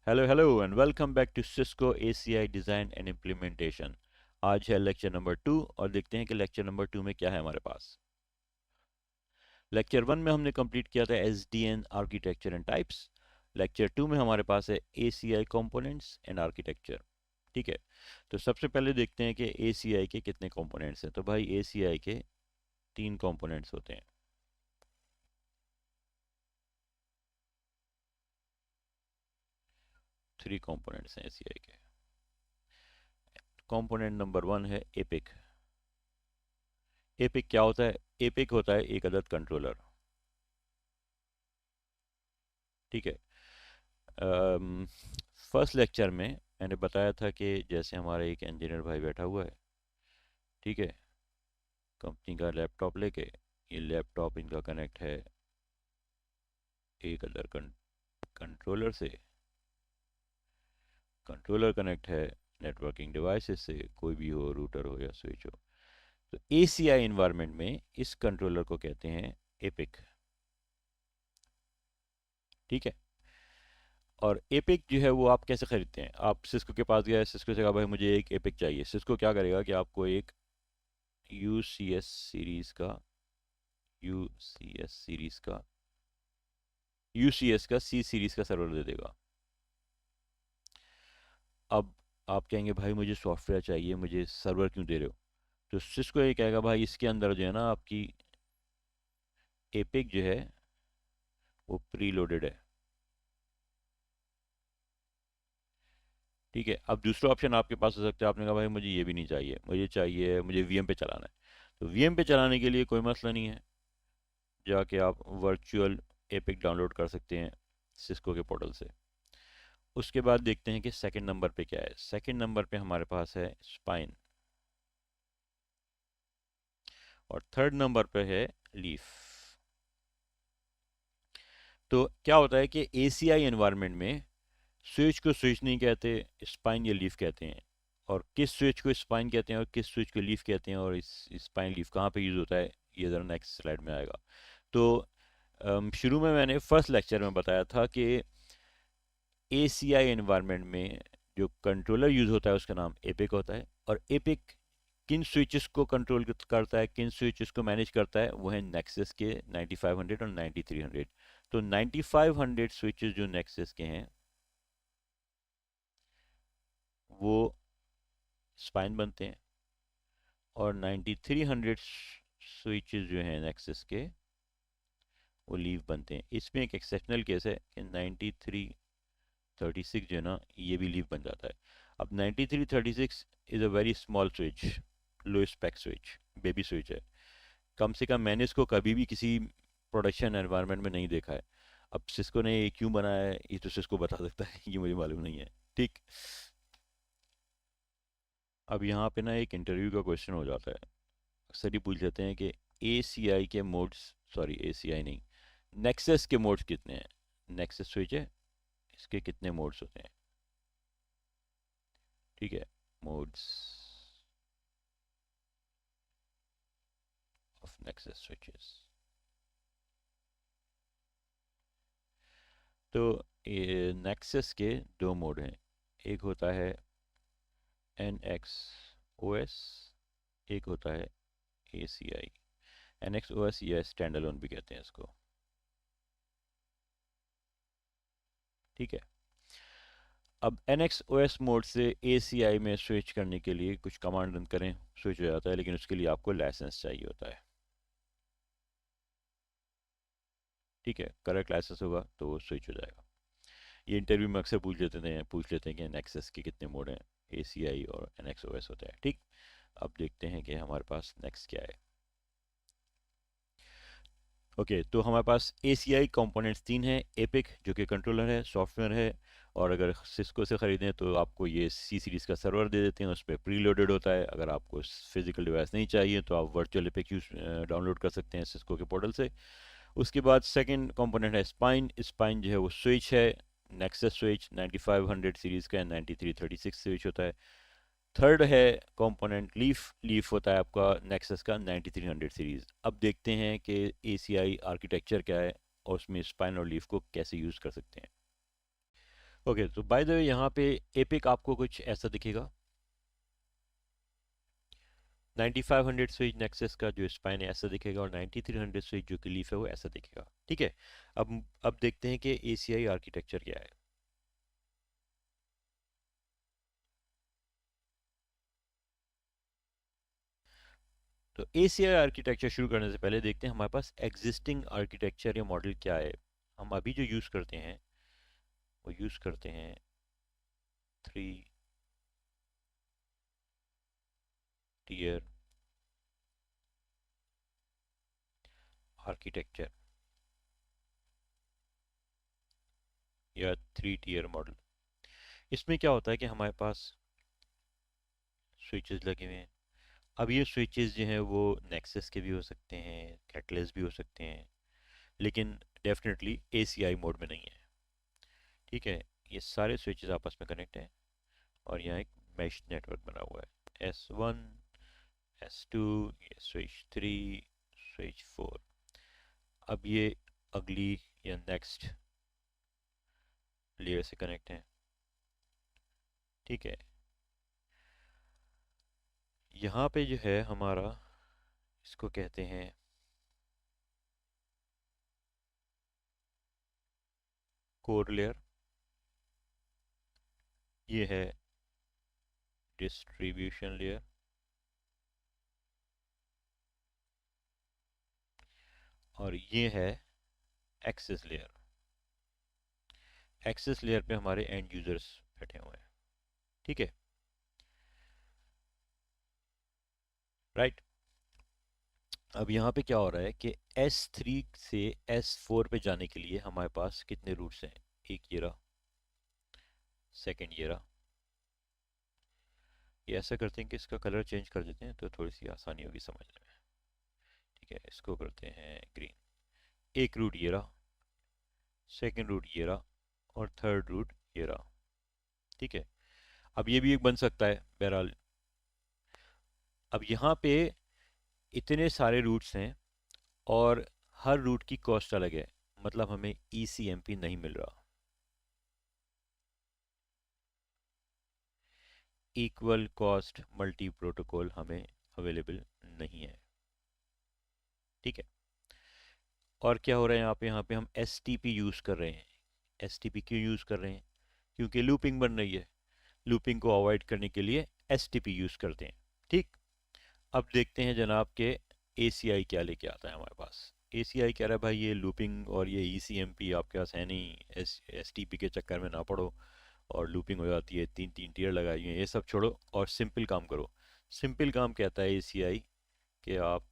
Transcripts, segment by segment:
Hello hello and welcome back to Cisco ACI design and implementation. आज है lecture number 2 और देखते हैं कि लेक्चर नंबर 2 में क्या है हमारे पास। लेक्चर 1 में हमने कंप्लीट किया था SDN architecture and types. Lecture 2 में हमारे पास है एसीआई कंपोनेंट्स एंड आर्किटेक्चर। ठीक है, तो सबसे पहले देखते हैं कि एसीआई के कितने कंपोनेंट्स हैं। तो भाई एसीआई के 3 कंपोनेंट्स होते हैं। 3 कंपोनेंट्स हैं एसीआई के। कंपोनेंट नंबर 1 है एपिक। एपिक क्या होता है? एपिक होता है एक अदद कंट्रोलर। ठीक है, फर्स्ट लेक्चर में मैंने बताया था कि जैसे हमारा एक इंजीनियर भाई बैठा हुआ है, ठीक है, कंपनी का लैपटॉप लेके। ये लैपटॉप इनका कनेक्ट है एक अदर कंट्रोलर से। कंट्रोलर कनेक्ट है नेटवर्किंग डिवाइसेस से, कोई भी हो, रूटर हो या स्विच हो। तो एसीआई इन्वायरमेंट में इस कंट्रोलर को कहते हैं एपिक। ठीक है, और एपिक जो है वो आप कैसे खरीदते हैं? आप सिस्को के पास गए, सिस्को से कहा भाई मुझे एक एपिक चाहिए। सिस्को क्या करेगा कि आपको एक यूसीएस सीरीज का यूसीएस सीरीज का यूसीएस का सी सीरीज का सर्वर दे देगा। अब आप कहेंगे भाई मुझे सॉफ्टवेयर चाहिए, मुझे सर्वर क्यों दे रहे हो? तो सिस्को ये कहेगा भाई इसके अंदर जो है ना आपकी एपिक जो है वो प्री लोडेड है। ठीक है, अब दूसरा ऑप्शन आपके पास हो सकता है, आपने कहा भाई मुझे ये भी नहीं चाहिए, मुझे चाहिए, मुझे वीएम पे चलाना है। तो वीएम पे चलाने के लिए कोई मसला नहीं है, जाके आप वर्चुअल एपिक डाउनलोड कर सकते हैं सिस्को के पोर्टल से। उसके बाद देखते हैं कि सेकंड नंबर पे क्या है। सेकंड नंबर पे हमारे पास है स्पाइन और थर्ड नंबर पे है लीफ। तो क्या होता है कि एसीआई एनवायरनमेंट में स्विच को स्विच नहीं कहते, स्पाइन या लीफ कहते हैं। और किस स्विच को स्पाइन कहते हैं और किस स्विच को लीफ कहते हैं और इस स्पाइन लीफ कहाँ पे यूज़ होता है, ये ज़रा नेक्स्ट स्लाइड में आएगा। तो शुरू में मैंने फर्स्ट लेक्चर में बताया था कि एसीआई एनवायरनमेंट में जो कंट्रोलर यूज़ होता है उसका नाम एपिक होता है। और एपिक किन स्विचेस को कंट्रोल करता है, किन स्विचेस को मैनेज करता है, वो है नेक्सस के 9500 और 9300। तो 9500 स्विचेस जो नेक्सस के हैं वो स्पाइन बनते हैं, और 9300 स्विचेस जो हैं नेक्सस के वो लीव बनते हैं। इसमें एक एक्सेप्शनल केस है कि 9336 जो है ना ये भी लीव बन जाता है। अब 9336 is a very small switch, low spec switch, baby switch है। कम से कम मैंने इसको कभी भी किसी प्रोडक्शन एनवायरनमेंट में नहीं देखा है। अब सिस्को ने ये क्यों बनाया है ये तो सिस्को बता सकता है, ये मुझे मालूम नहीं है। ठीक, अब यहाँ पे ना एक इंटरव्यू का क्वेश्चन हो जाता है। अक्सर ही पूछ लेते हैं कि एसीआई के मोड्स, सॉरी एसीआई नहीं, नेक्सस के मोड्स कितने हैं? नेक्सस स्विच है, इसके कितने मोड्स होते हैं? ठीक है, मोड्स ऑफ नेक्सस स्विचेस। तो नेक्सस के दो मोड हैं। एक होता है एन एक्स ओ एस, एक होता है A C I. N X O S या स्टैंड अलोन भी कहते हैं इसको। ठीक है, अब N X O S mode से ए सी आई में स्विच करने के लिए कुछ कमांड रन करें, स्विच हो जाता है, लेकिन उसके लिए आपको लाइसेंस चाहिए होता है। ठीक है, करेक्ट लाइसेंस होगा तो वो स्विच हो जाएगा। ये इंटरव्यू में अक्सर पूछ लेते हैं कि नेक्सस के कितने मोड हैं। ए सी आई और एन एक्स ओ एस होता है। ठीक, अब देखते हैं कि हमारे पास नेक्स्ट क्या है। ओके, तो हमारे पास ACI कंपोनेंट्स 3 हैं। एपिक जो कि कंट्रोलर है, सॉफ्टवेयर है। और अगर सिस्को से ख़रीदें तो आपको ये सी सीरीज़ का सर्वर दे देते हैं, उस पर प्री लोडेड होता है। अगर आपको फिजिकल डिवाइस नहीं चाहिए तो आप वर्चुअल एपिक यूज डाउनलोड कर सकते हैं सिस्को के पोर्टल से। उसके बाद सेकंड कंपोनेंट है स्पाइन। स्पाइन जो है वो स्विच है, नेक्सस स्विच 9500 सीरीज़ का 9336 स्विच होता है। थर्ड है कंपोनेंट लीफ। लीफ होता है आपका नेक्सस का 9300 सीरीज। अब देखते हैं कि एसीआई आर्किटेक्चर क्या है और उसमें स्पाइन और लीफ को कैसे यूज़ कर सकते हैं। ओके, तो बाय द वे यहाँ पे एपिक आपको कुछ ऐसा दिखेगा। 9500 स्विच नेक्सस का जो स्पाइन है ऐसा दिखेगा, और 9300 स्विच जो कि लीफ है वो ऐसा दिखेगा। ठीक है। अब देखते हैं कि एसीआई आर्किटेक्चर क्या है। तो एसीआई आर्किटेक्चर शुरू करने से पहले देखते हैं हमारे पास एग्जिस्टिंग आर्किटेक्चर या मॉडल क्या है। हम अभी जो यूज़ करते हैं वो यूज़ करते हैं 3 टियर आर्किटेक्चर या 3 टियर मॉडल। इसमें क्या होता है कि हमारे पास स्विचेस लगे हुए हैं। अब ये स्विचेस जो हैं वो नेक्सस के भी हो सकते हैं, कैटलिस्ट भी हो सकते हैं, लेकिन डेफिनेटली एसीआई मोड में नहीं है। ठीक है। ये सारे स्विचेस आपस में कनेक्ट हैं, और यहाँ एक मैश नेटवर्क बना हुआ है, S1 S2, ये स्विच 3, स्विच 4। अब ये अगली या नेक्स्ट लेयर से कनेक्ट हैं। ठीक है। यहाँ पे जो है हमारा, इसको कहते हैं कोर लेयर, ये है डिस्ट्रीब्यूशन लेयर, और ये है एक्सेस लेयर। एक्सेस लेयर पे हमारे एंड यूजर्स बैठे हुए हैं। ठीक है। राइट। अब यहाँ पे क्या हो रहा है कि S3 से S4 पे जाने के लिए हमारे पास कितने रूट्स हैं। एक ये रहा, सेकंड ये रहा। ये ऐसा करते हैं कि इसका कलर चेंज कर देते हैं तो थोड़ी सी आसानी होगी समझने में। ठीक है, इसको करते हैं ग्रीन। एक रूट ये रहा, सेकंड रूट ये रहा, और थर्ड रूट ये रहा। ठीक है। अब ये भी एक बन सकता है बहरहाल। अब यहाँ पे इतने सारे रूट्स हैं, और हर रूट की कॉस्ट अलग है, मतलब हमें ECMP नहीं मिल रहा। इक्वल कॉस्ट मल्टी प्रोटोकॉल हमें अवेलेबल नहीं है। ठीक है। और क्या हो रहा है यहाँ पे हम STP यूज़ कर रहे हैं। STP क्यों यूज़ कर रहे हैं? क्योंकि लूपिंग बन रही है। लूपिंग को अवॉइड करने के लिए STP यूज़ करते हैं। ठीक। अब देखते हैं जनाब के ACI क्या लेके आता है हमारे पास। ACI कह रहा है भाई ये लूपिंग और ये ECMP आपके पास है नहीं, STP के चक्कर में ना पड़ो, और लूपिंग हो जाती है, 3 3 टियर लगाई हुई है, ये सब छोड़ो और सिंपल काम करो। सिंपल काम कहता है ACI कि आप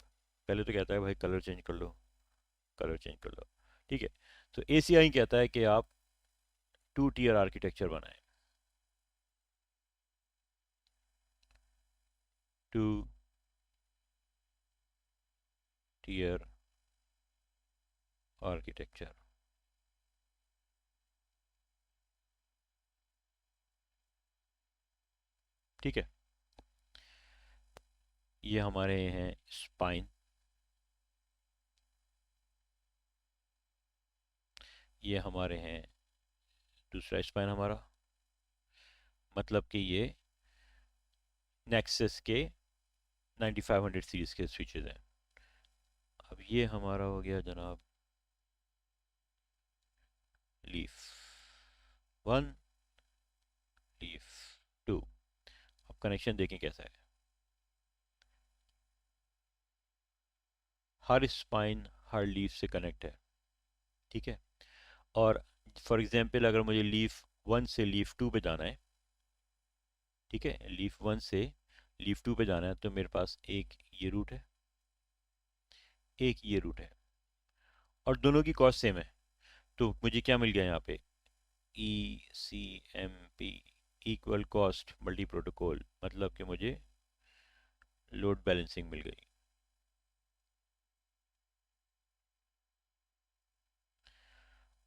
पहले तो कहता है भाई कलर चेंज कर लो, कलर चेंज कर लो। ठीक है। तो ACI कहता है कि आप 2 टियर आर्किटेक्चर बनाएं। 2 टियर आर्किटेक्चर। ठीक है। ये हमारे हैं स्पाइन, ये हमारे हैं दूसरा स्पाइन हमारा, मतलब कि ये नेक्सस के 9500 सीरीज के स्विचेस हैं। अब ये हमारा हो गया जनाब लीफ 1, लीफ 2। अब कनेक्शन देखें कैसा है। हर स्पाइन हर लीफ से कनेक्ट है। ठीक है। और फॉर एग्जांपल अगर मुझे लीफ 1 से लीफ 2 पे जाना है, ठीक है, लीफ 1 से लीफ 2 पे जाना है, तो मेरे पास एक ये रूट है, एक ये रूट है, और दोनों की कॉस्ट सेम है। तो मुझे क्या मिल गया यहाँ पे, ECMP equal cost multi protocol, मतलब कि मुझे लोड बैलेंसिंग मिल गई।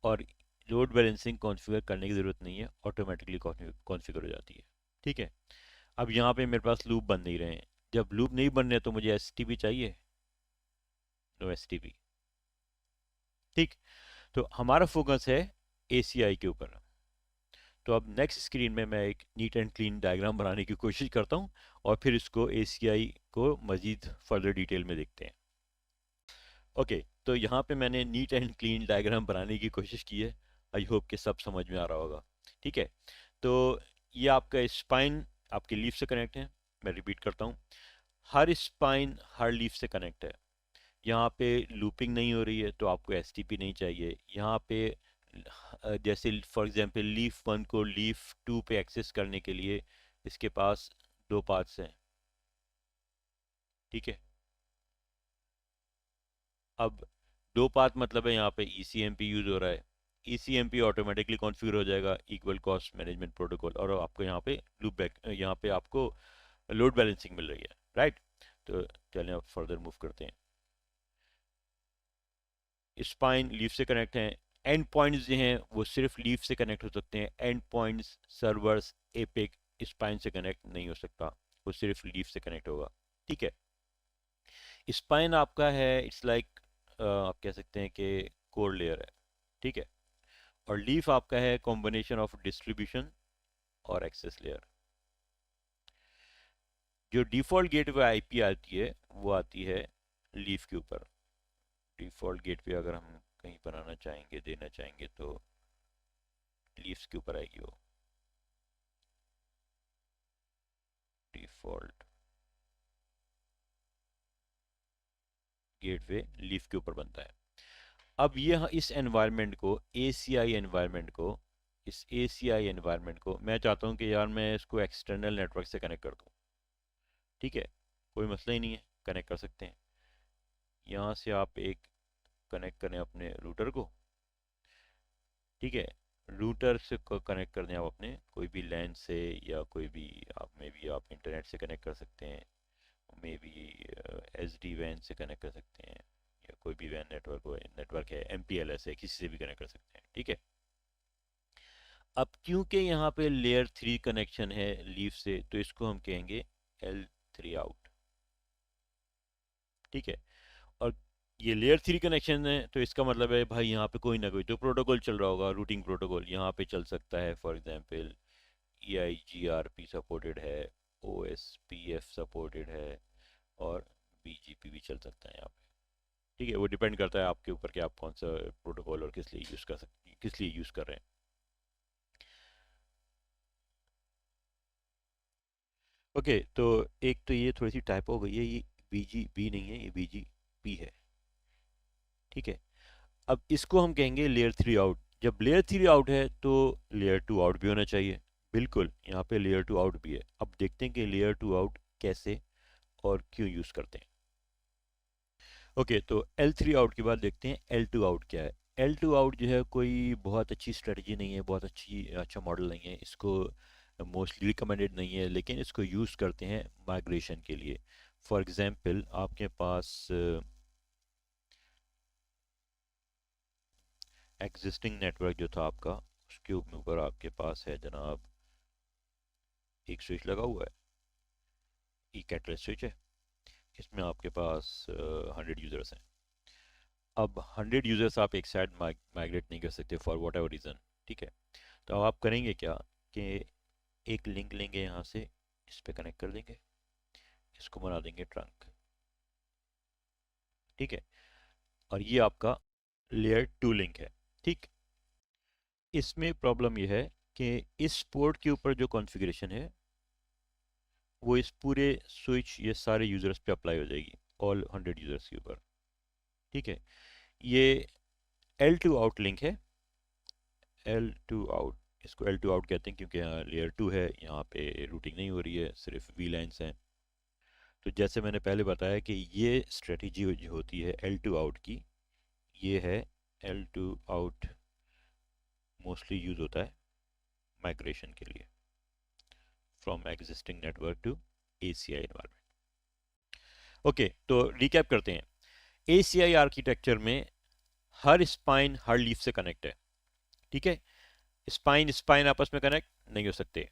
और लोड बैलेंसिंग कॉन्फ़िगर करने की ज़रूरत नहीं है, ऑटोमेटिकली कॉन्फ़िगर हो जाती है। ठीक है। अब यहाँ पे मेरे पास लूप बन नहीं रहे हैं। जब लूप नहीं बन रहे तो मुझे STP चाहिए, नो STP। ठीक। तो हमारा फोकस है ACI के ऊपर। तो अब नेक्स्ट स्क्रीन में मैं एक नीट एंड क्लीन डायग्राम बनाने की कोशिश करता हूँ और फिर इसको एसीआई को मज़ीद फर्दर डिटेल में देखते हैं। ओके, तो यहाँ पे मैंने नीट एंड क्लीन डायग्राम बनाने की कोशिश की है। आई होप कि सब समझ में आ रहा होगा। ठीक है, तो ये आपका स्पाइन आपकी लीफ से कनेक्ट है। मैं रिपीट करता हूँ, हर स्पाइन हर लीफ से कनेक्ट है। यहाँ पे लूपिंग नहीं हो रही है तो आपको एसटीपी नहीं चाहिए। यहाँ पे जैसे फॉर एग्जांपल लीफ वन को लीफ टू पे एक्सेस करने के लिए इसके पास दो पाथ्स हैं। ठीक है, अब दो पाथ मतलब है यहाँ पे ईसीएमपी यूज हो रहा है। ईसीएमपी ऑटोमेटिकली कॉन्फ़िगर हो जाएगा इक्वल कॉस्ट मैनेजमेंट प्रोटोकॉल, और आपको यहाँ पे लूप बैक, यहाँ पे आपको लोड बैलेंसिंग मिल रही है। राइट, तो चलें अब फर्दर मूव करते हैं। स्पाइन लीफ से कनेक्ट हैं। एंड पॉइंट्स जो हैं वो सिर्फ लीफ से कनेक्ट हो सकते हैं। And points servers epic spine से कनेक्ट नहीं हो सकता, वो सिर्फ लीफ से कनेक्ट होगा। ठीक है, स्पाइन आपका है इट्स लाइक आप कह सकते हैं कि कोर लेयर है। ठीक है, और लीफ आपका है कॉम्बिनेशन ऑफ डिस्ट्रीब्यूशन और एक्सेस लेयर। जो डिफ़ॉल्ट गेटवे आईपी आती है वो आती है लीफ के ऊपर। डिफ़ॉल्ट गेटवे अगर हम कहीं बनाना चाहेंगे, देना चाहेंगे, तो लीव्स के ऊपर आएगी वो। डिफ़ॉल्ट गेटवे लीफ के ऊपर बनता है। अब ये इस एनवायरनमेंट को एसीआई एनवायरनमेंट को इस एसीआई एनवायरनमेंट को मैं चाहता हूँ कि यार मैं इसको एक्सटर्नल नेटवर्क से कनेक्ट कर दूँ। ठीक है, कोई मसला ही नहीं है, कनेक्ट कर सकते हैं। यहाँ से आप एक कनेक्ट करें अपने रूटर को। ठीक है, रूटर से कनेक्ट कर दें आप अपने कोई भी लैन से, या कोई भी आप में भी आप इंटरनेट से कनेक्ट कर सकते हैं। मे बी एस डी वैन से कनेक्ट कर सकते हैं, या कोई भी वैन नेटवर्क है MPLS है, किसी से भी कनेक्ट कर सकते हैं। ठीक है, अब क्योंकि यहाँ पे लेयर 3 कनेक्शन है लीफ से, तो इसको हम कहेंगे L3 आउट। ठीक है, और ये लेयर 3 कनेक्शन है तो इसका मतलब है भाई यहाँ पे कोई ना कोई तो प्रोटोकॉल चल रहा होगा। रूटिंग प्रोटोकॉल यहाँ पे चल सकता है, फॉर एग्जांपल EIGRP सपोर्टेड है, OSPF सपोर्टेड है, और BGP भी चल सकता है यहाँ पे। ठीक है, वो डिपेंड करता है आपके ऊपर कि आप कौन सा प्रोटोकॉल और किस लिए यूज़ कर सकते, किस लिए यूज़ कर रहे हैं। ओके, तो एक तो ये थोड़ी सी टाइप हो गई है, ये BGP नहीं है, ये BGP है। ठीक है, अब इसको हम कहेंगे लेयर 3 आउट। जब लेयर 3 आउट है तो लेयर 2 आउट भी होना चाहिए। बिल्कुल, यहाँ पे लेयर 2 आउट भी है। अब देखते हैं कि लेयर 2 आउट कैसे और क्यों यूज़ करते हैं। ओके, तो L3 आउट के बाद देखते हैं L2 आउट क्या है। L2 आउट जो है कोई बहुत अच्छी स्ट्रेटजी नहीं है, बहुत अच्छा मॉडल नहीं है, इसको मोस्टली रिकमेंडेड नहीं है, लेकिन इसको यूज़ करते हैं माइग्रेशन के लिए। फॉर एग्जांपल आपके पास एग्जिस्टिंग नेटवर्क जो था आपका, उसके ऊपर आपके पास है जनाब एक स्विच लगा हुआ है, ई कैटलेस स्विच है। इसमें आपके पास 100 यूज़र्स हैं। अब 100 यूज़र्स आप एक साइड माइग्रेट नहीं कर सकते फॉर वॉट एवर रीज़न। ठीक है, तो अब आप करेंगे क्या कि एक लिंक लेंगे यहाँ से, इस पे कनेक्ट कर देंगे, इसको बना देंगे ट्रंक। ठीक है, और ये आपका लेयर 2 लिंक है। ठीक, इसमें प्रॉब्लम ये है कि इस पोर्ट के ऊपर जो कॉन्फ़िगरेशन है वो इस पूरे स्विच ये सारे यूज़र्स पे अप्लाई हो जाएगी, ऑल 100 यूज़र्स के ऊपर। ठीक है, ये L2 आउट लिंक है। L2 आउट, इसको L2 आउट कहते हैं क्योंकि यहाँ लेयर 2 है, यहाँ पे रूटिंग नहीं हो रही है, सिर्फ VLANs हैं। तो जैसे मैंने पहले बताया कि ये स्ट्रेटजी जो होती है L2 आउट की, ये है L2 आउट मोस्टली यूज़ होता है माइग्रेशन के लिए, from existing network to ACI environment. Okay, तो रिकैप करते हैं। ACI आर्किटेक्चर में हर स्पाइन हर लीफ से कनेक्ट है। ठीक है, स्पाइन स्पाइन आपस में कनेक्ट नहीं हो सकते,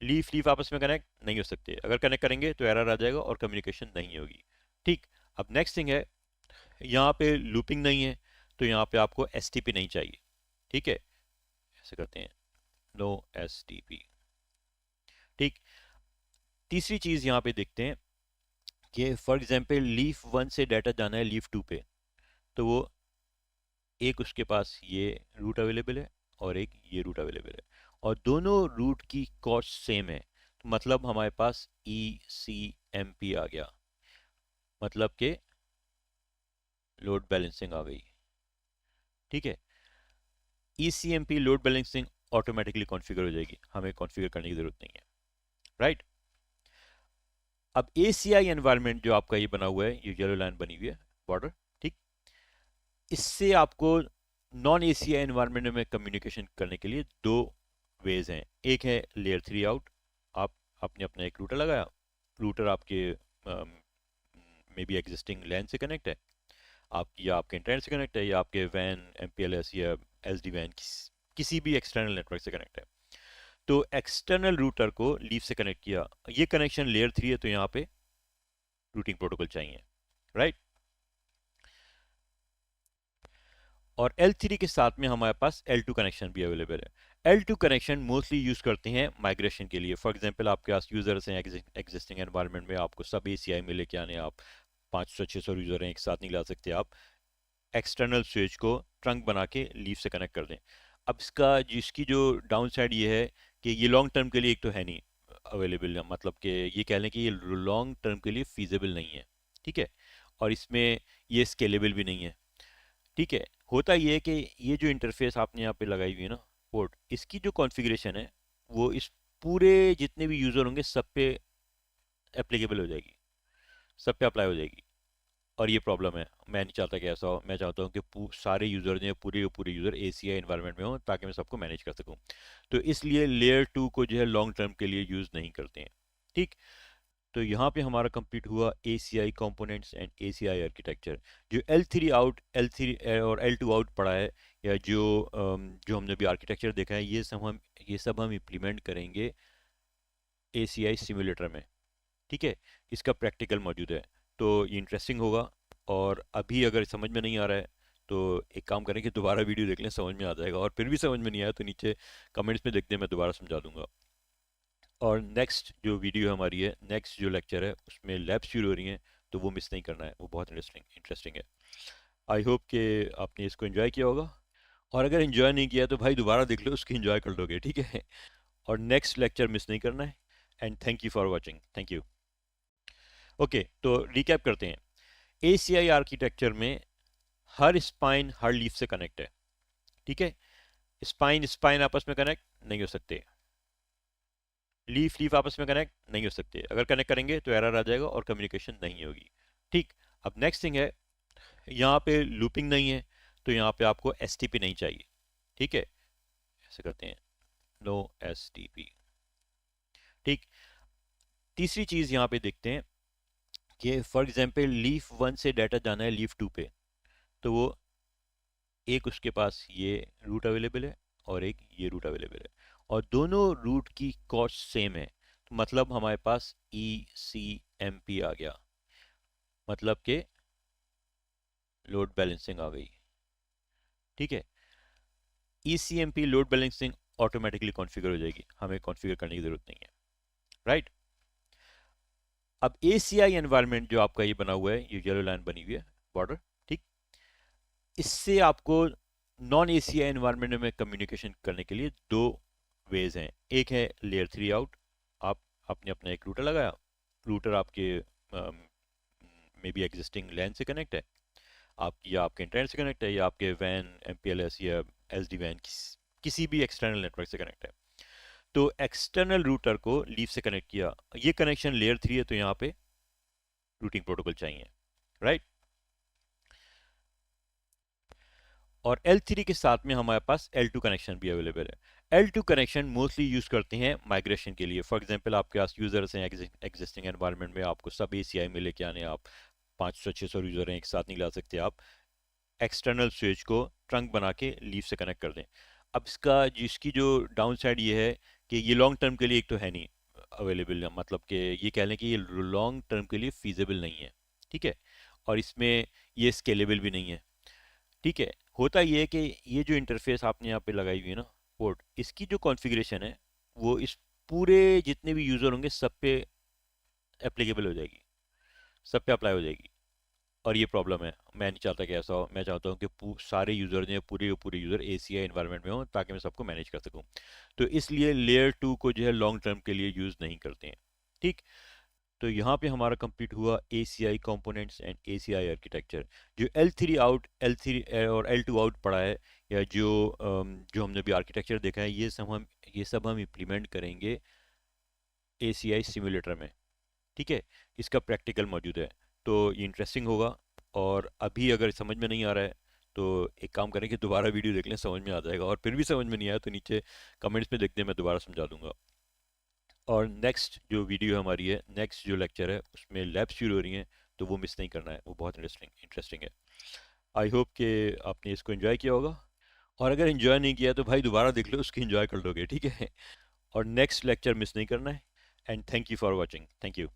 लीफ लीफ आपस में कनेक्ट नहीं हो सकते। अगर कनेक्ट करेंगे तो एरर आ जाएगा और कम्युनिकेशन नहीं होगी। ठीक, अब नेक्स्ट थिंग है, यहाँ पे लूपिंग नहीं है, तो यहाँ पे आपको STP नहीं चाहिए। ठीक है, ऐसे करते हैं, नो एसटीपी। ठीक। तीसरी चीज यहाँ पे देखते हैं कि फॉर एग्जांपल लीफ वन से डाटा जाना है लीफ टू पे, तो वो एक उसके पास ये रूट अवेलेबल है और एक ये रूट अवेलेबल है, और दोनों रूट की कॉस्ट सेम है। तो मतलब हमारे पास ई सी एम पी आ गया, मतलब कि लोड बैलेंसिंग आ गई। ठीक है, E C M P load balancing automatically configure हो जाएगी, हमें कॉन्फ़िगर करने की जरूरत नहीं है। राइट। अब ए सी आई एनवायरमेंट जो आपका ये बना हुआ है, ये येलो लाइन बनी हुई है बॉर्डर, ठीक, इससे आपको non A C I environment में कम्युनिकेशन करने के लिए दो वेज हैं। एक है लेयर थ्री आउट, आप आपने अपना एक रूटर लगाया, रूटर आपके मे बी एग्जिस्टिंग लैन से कनेक्ट है, आप या आपके इंटरनेट से कनेक्ट है, या आपके वैन एम पी एल एस या एस डी वैन किसी भी एक्सटर्नल नेटवर्क से कनेक्ट है। तो एक्सटर्नल रूटर को लीफ से कनेक्ट किया, ये कनेक्शन लेयर थ्री है, तो यहाँ पे रूटिंग प्रोटोकॉल चाहिए। राइट। और L3 के साथ में हमारे पास L2 कनेक्शन भी अवेलेबल है। L2 कनेक्शन मोस्टली यूज करते हैं माइग्रेशन के लिए। फॉर एग्जांपल आपके पास यूजर्स हैं एग्जिस्टिंग एनवायरनमेंट में, आपको सब ACI में लेके आने, आप 500-600 यूजर हैं एक साथ नहीं ला सकते, आप एक्सटर्नल स्विच को ट्रंक बना के लीफ से कनेक्ट कर दें। अब जिसकी जो डाउन साइड ये है कि ये लॉन्ग टर्म के लिए एक तो है नहीं अवेलेबल, मतलब कि ये कह लें कि ये लॉन्ग टर्म के लिए फीजेबल नहीं है। ठीक है, और इसमें ये स्केलेबल भी नहीं है। ठीक है, होता ये है कि ये जो इंटरफेस आपने यहाँ पे लगाई हुई है ना पोर्ट, इसकी जो कॉन्फ़िगरेशन है वो इस पूरे जितने भी यूज़र होंगे सब पे एप्लीकेबल हो जाएगी, सब पे अप्लाई हो जाएगी। और ये प्रॉब्लम है, मैं नहीं चाहता कि ऐसा हो। मैं चाहता हूँ कि सारे यूज़र जो पूरे के पूरे यूज़र ACI एनवायरनमेंट में हो, ताकि मैं सबको मैनेज कर सकूँ। तो इसलिए लेयर टू को जो है लॉन्ग टर्म के लिए यूज़ नहीं करते हैं। ठीक। तो यहाँ पे हमारा कंप्लीट हुआ ACI components and ACI architecture. जो L3 आउट, L3 और L2 आउट पड़ा है, या जो हमने भी आर्किटेक्चर देखा है, ये सब हम इम्प्लीमेंट करेंगे ACI सिमुलेटर में। ठीक है, इसका प्रैक्टिकल मौजूद है, तो ये इंटरेस्टिंग होगा। और अभी अगर समझ में नहीं आ रहा है तो एक काम करें कि दोबारा वीडियो देख लें, समझ में आ जाएगा। और फिर भी समझ में नहीं आया तो नीचे कमेंट्स में देखते हैं, मैं दोबारा समझा दूंगा। और नेक्स्ट जो वीडियो हमारी है, नेक्स्ट जो लेक्चर है, उसमें लैब शुरू हो रही हैं, तो वो मिस नहीं करना है, वो बहुत इंटरेस्टिंग है। आई होप कि आपने इसको एंजॉय किया होगा, और अगर एंजॉय नहीं किया तो भाई दोबारा देख लो, उसकी एंजॉय कर लोगे। ठीक है, और नेक्स्ट लेक्चर मिस नहीं करना है। And thank you for watching, thank you. Okay, तो रिकैप करते हैं। ACI आर्किटेक्चर में हर स्पाइन हर लीफ से कनेक्ट है। ठीक है, स्पाइन स्पाइन आपस में कनेक्ट नहीं हो सकते, लीफ लीफ आपस में कनेक्ट नहीं हो सकते। अगर कनेक्ट करेंगे तो एरर आ जाएगा और कम्युनिकेशन नहीं होगी। ठीक। अब नेक्स्ट थिंग है, यहाँ पे लूपिंग नहीं है, तो यहाँ पे आपको STP नहीं चाहिए। ठीक है, ऐसे करते हैं, नो STP। ठीक। तीसरी चीज यहाँ पे देखते हैं कि फॉर एग्जांपल लीफ वन से डाटा जाना है लीफ टू पे, तो वो एक उसके पास ये रूट अवेलेबल है और एक ये रूट अवेलेबल है, और दोनों रूट की कॉस्ट सेम है। तो मतलब हमारे पास ECMP आ गया, मतलब कि लोड बैलेंसिंग आ गई। ठीक है, ECMP load balancing automatically configure हो जाएगी, हमें कॉन्फ़िगर करने की जरूरत नहीं है। राइट। अब ACI एनवायरनमेंट जो आपका ये बना हुआ है, ये येलो लाइन बनी हुई है बॉर्डर, ठीक, इससे आपको नॉन ACI एनवायरनमेंट में कम्युनिकेशन करने के लिए दो वेज हैं। एक है लेयर थ्री आउट, आप आपने अपना एक रूटर लगाया, रूटर आपके मे बी एग्जिस्टिंग लैन से कनेक्ट है, आप या आपके इंटरनेट से कनेक्ट है, या आपके वैन MPLS या SD वैन किसी भी एक्सटर्नल नेटवर्क से कनेक्ट है। तो एक्सटर्नल रूटर को लीफ से कनेक्ट किया, ये कनेक्शन लेयर थ्री है, तो यहाँ पे रूटिंग प्रोटोकॉल चाहिए। राइट। और L3 के साथ में हमारे पास L2 कनेक्शन भी अवेलेबल है। L2 कनेक्शन मोस्टली यूज करते हैं माइग्रेशन के लिए। फॉर एग्जांपल आपके पास यूजर्स हैं एग्जिस्टिंग एनवायरनमेंट में, आपको सब ACI में लेके आने, आप 500-600 यूजर हैं एक साथ नहीं ला सकते, आप एक्सटर्नल स्विच को ट्रंक बना के लीफ से कनेक्ट कर दें। अब जिसकी जो डाउन साइड ये है कि ये लॉन्ग टर्म के लिए एक तो है नहीं अवेलेबल, मतलब कि ये कह लें कि ये लॉन्ग टर्म के लिए फीजेबल नहीं है। ठीक है, और इसमें ये स्केलेबल भी नहीं है। ठीक है, होता ये है कि ये जो इंटरफेस आपने यहाँ पे लगाई हुई है ना पोर्ट, इसकी जो कॉन्फ़िगरेशन है वो इस पूरे जितने भी यूज़र होंगे सब पे एप्लीकेबल हो जाएगी, सब पे अप्लाई हो जाएगी। और ये प्रॉब्लम है, मैं नहीं चाहता कि ऐसा हो। मैं चाहता हूँ कि सारे यूज़र जो हैं, पूरे के पूरे यूज़र ACI इन्वायरमेंट में हो, ताकि मैं सबको मैनेज कर सकूँ। तो इसलिए लेयर 2 को जो है लॉन्ग टर्म के लिए यूज़ नहीं करते हैं। ठीक। तो यहाँ पे हमारा कंप्लीट हुआ ACI components and ACI architecture. जो L3 आउट, L3 और L2 आउट पड़ा है, या जो हमने भी आर्किटेक्चर देखा है, ये सब हम इम्प्लीमेंट करेंगे ACI सिमुलेटर में। ठीक है। इसका प्रैक्टिकल मौजूद है, तो ये इंटरेस्टिंग होगा। और अभी अगर समझ में नहीं आ रहा है तो एक काम करें कि दोबारा वीडियो देख लें, समझ में आ जाएगा। और फिर भी समझ में नहीं आया तो नीचे कमेंट्स में देख दें, मैं दोबारा समझा दूंगा। और नेक्स्ट जो वीडियो हमारी है, नेक्स्ट जो लेक्चर है, उसमें लैब शुरू हो रही हैं, तो वो मिस नहीं करना है, वो बहुत इंटरेस्टिंग है। आई होप कि आपने इसको एंजॉय किया होगा। और अगर एंजॉय नहीं किया तो भाई दोबारा देख लो, उसकी एंजॉय कर लोगे। ठीक है। और नेक्स्ट लेक्चर मिस नहीं करना है। And thank you for watching. Thank you.